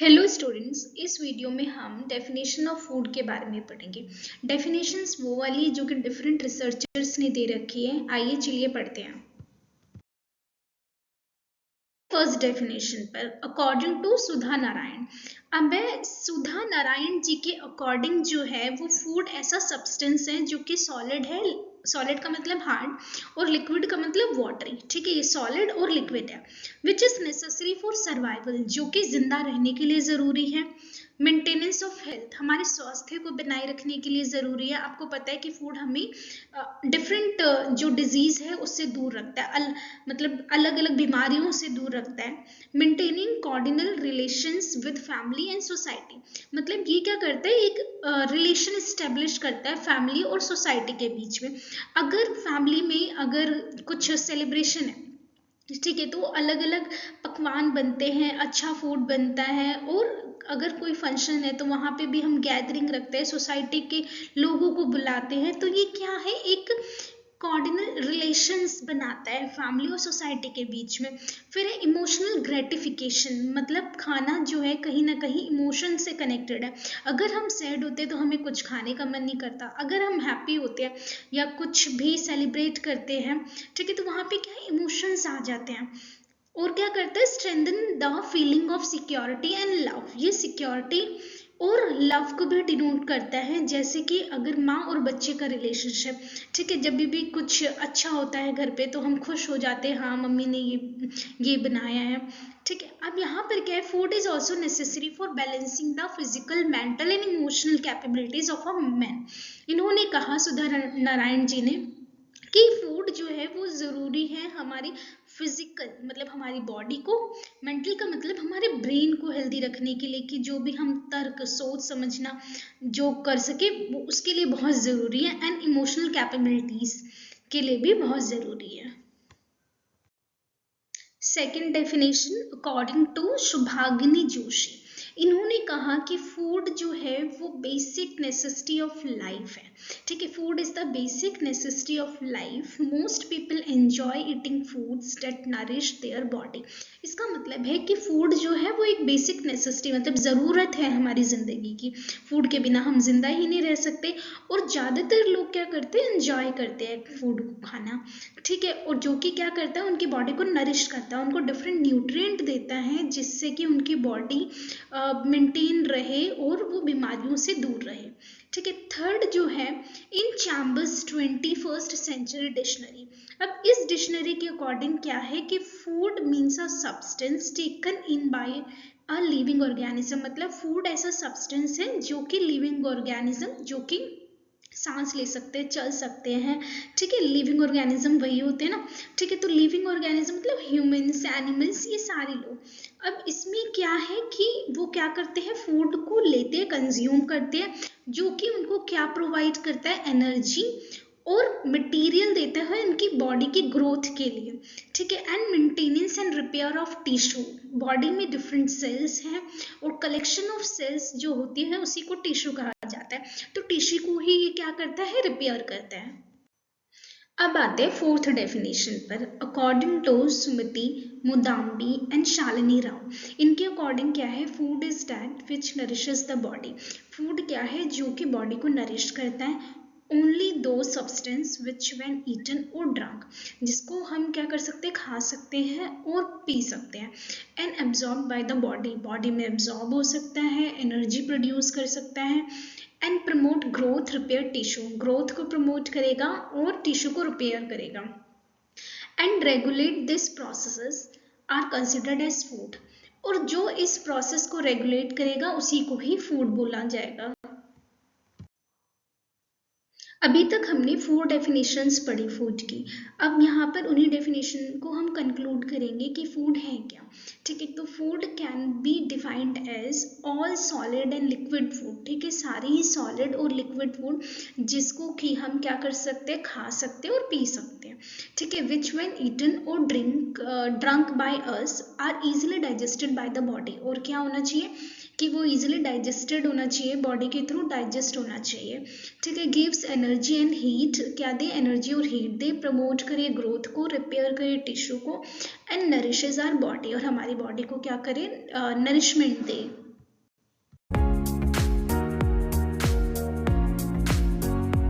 Hello students, इस video में हम डेफिनेशन ऑफ फूड के बारे में पढ़ेंगे। डेफिनेशंस वो वाली जो कि डिफरेंट रिसर्चर्स ने दे रखी है। आइए चलिए पढ़ते हैं। फर्स्ट डेफिनेशन पर अकॉर्डिंग टू सुधा नारायण। अब सुधा नारायण जी के अकॉर्डिंग जो है वो फूड ऐसा सब्सटेंस है जो कि सॉलिड है। सॉलिड का मतलब हार्ड और लिक्विड का मतलब वाटरी। ठीक है, ये सॉलिड और लिक्विड है। Which is necessary for survival, जो कि जिंदा रहने के लिए जरूरी है। मेंटेनेंस ऑफ हेल्थ, हमारे स्वास्थ्य को बनाए रखने के लिए जरूरी है। आपको पता है कि फूड हमें डिफरेंट जो डिजीज है उससे दूर रखता है, मतलब अलग अलग बीमारियों से दूर रखता है। Maintaining cardinal relations with family and society, मतलब ये क्या करता है, एक रिलेशन स्टेब्लिश करता है फैमिली और सोसाइटी के बीच में। अगर फैमिली में अगर कुछ सेलिब्रेशन है, ठीक है, तो अलग अलग पकवान बनते हैं, अच्छा फूड बनता है। और अगर कोई फंक्शन है तो वहां पे भी हम गैदरिंग रखते हैं, सोसाइटी के लोगों को बुलाते हैं। तो ये क्या है, एक कॉर्डिनल रिलेशंस बनाता है फैमिली और सोसाइटी के बीच में। फिर है इमोशनल ग्रेटिफिकेशन, मतलब खाना जो है कहीं ना कहीं इमोशन से कनेक्टेड है। अगर हम सैड होते हैं तो हमें कुछ खाने का मन नहीं करता, अगर हम हैप्पी होते हैं या कुछ भी सेलिब्रेट करते हैं, ठीक है, तो वहां पे क्या है, इमोशंस आ जाते हैं। और क्या करता है, strengthen the feeling of security and love, ये सिक्योरिटी और लव को भी डिनोट करता है। जैसे कि अगर माँ और बच्चे का रिलेशनशिप, ठीक है, जब भी कुछ अच्छा होता है घर पे तो हम खुश हो जाते हैं, हाँ मम्मी ने ये बनाया है। ठीक है, अब यहाँ पर क्या है, food is also necessary for balancing the physical, mental and emotional capabilities of a man. इन्होंने कहा, सुधा नारायण जी ने, कि फूड जो है वो ज़रूरी है हमारी फिजिकल, मतलब हमारी बॉडी को, मेंटल का मतलब हमारे ब्रेन को हेल्दी रखने के लिए, कि जो भी हम तर्क सोच समझना जो कर सके वो उसके लिए बहुत ज़रूरी है। एंड इमोशनल कैपेबिलिटीज के लिए भी बहुत ज़रूरी है। Second definition according to Shubhangini Joshi, इन्होंने कहा कि फूड जो है वो बेसिक नेसेसिटी ऑफ लाइफ है। ठीक है, food is the basic necessity of life. Most people enjoy eating foods that nourish their body. इसका मतलब है कि फूड जो है वो एक बेसिक नेसेसिटी, मतलब ज़रूरत है हमारी ज़िंदगी की। फूड के बिना हम जिंदा ही नहीं रह सकते। और ज़्यादातर लोग क्या करते हैं, एंजॉय करते हैं फूड को खाना। ठीक है, और जो कि क्या करता है, उनकी बॉडी को नरिश करता है, उनको डिफरेंट न्यूट्रिएंट देता है, जिससे कि उनकी बॉडी मेंटेन रहे और वो बीमारियों से दूर रहे। ठीक है, थर्ड जो है, इन चैम्बर्स 21st सेंचुरी डिक्शनरी। अब इस डिक्शनरी के अकॉर्डिंग क्या है कि food means a substance taken in by a living organism, मतलब फूड ऐसा सब्सटेंस है जो कि लिविंग ऑर्गेनिज्म, जो कि सांस ले सकते हैं, चल सकते हैं। ठीक है, लिविंग ऑर्गेनिज्म वही होते हैं ना। ठीक है, तो लिविंग ऑर्गेनिज्म मतलब ह्यूमंस, एनिमल्स, ये सारे लोग। अब इसमें क्या है कि वो क्या करते हैं, फूड को लेते हैं, कंज्यूम करते हैं, जो कि उनको क्या प्रोवाइड करता है, एनर्जी और मटेरियल देता है उनकी बॉडी की ग्रोथ के लिए। ठीक है, and maintenance and repair of tissue, body में डिफरेंट सेल्स हैं और कलेक्शन ऑफ सेल्स जो होती है उसी को टिश्यू कहा जाता है। तो टिश्यू को ही ये क्या करता है, रिपेयर करता है। अब आते हैं फोर्थ डेफिनेशन पर। According to Sumati Mudambi and Shalini Rao, इनके अकॉर्डिंग क्या है, food is that which nourishes the body. Food क्या है, जो कि बॉडी को नरिश करता है। ओनली दो सब्सटेंस विच व्हेन ईटन और ड्रंक, जिसको हम क्या कर सकते हैं, खा सकते हैं और पी सकते हैं। And absorb by the body, body में एब्जॉर्ब हो सकता है, एनर्जी प्रोड्यूस कर सकता है। And promote growth, repair tissue, growth को प्रमोट करेगा और टिश्यू को रिपेयर करेगा। And regulate this processes are considered as food, और जो इस प्रोसेस को रेगुलेट करेगा उसी को ही फूड बोला जाएगा। अभी तक हमने 4 डेफिनेशंस पढ़ी फूड की। अब यहाँ पर उन्हीं डेफिनेशन को हम कंक्लूड करेंगे कि फूड है क्या। ठीक है, तो food can be defined as all solid and liquid food. ठीक है, सारे ही सॉलिड और लिक्विड फूड जिसको कि हम क्या कर सकते हैं, खा सकते हैं और पी सकते हैं। ठीक है, विच व्हेन ईटन और drunk by us are easily digested by the body, और क्या होना चाहिए कि वो इजिली डाइजेस्टेड होना चाहिए, बॉडी के थ्रू डाइजेस्ट होना चाहिए। ठीक है, गिव्स एनर्जी एंड हीट, क्या दे, एनर्जी और हीट दे, प्रमोट करे ग्रोथ को, रिपेयर करे टिश्यू को, एंड नरिशेज आर बॉडी, और हमारी बॉडी को क्या करे, नरिशमेंट दे।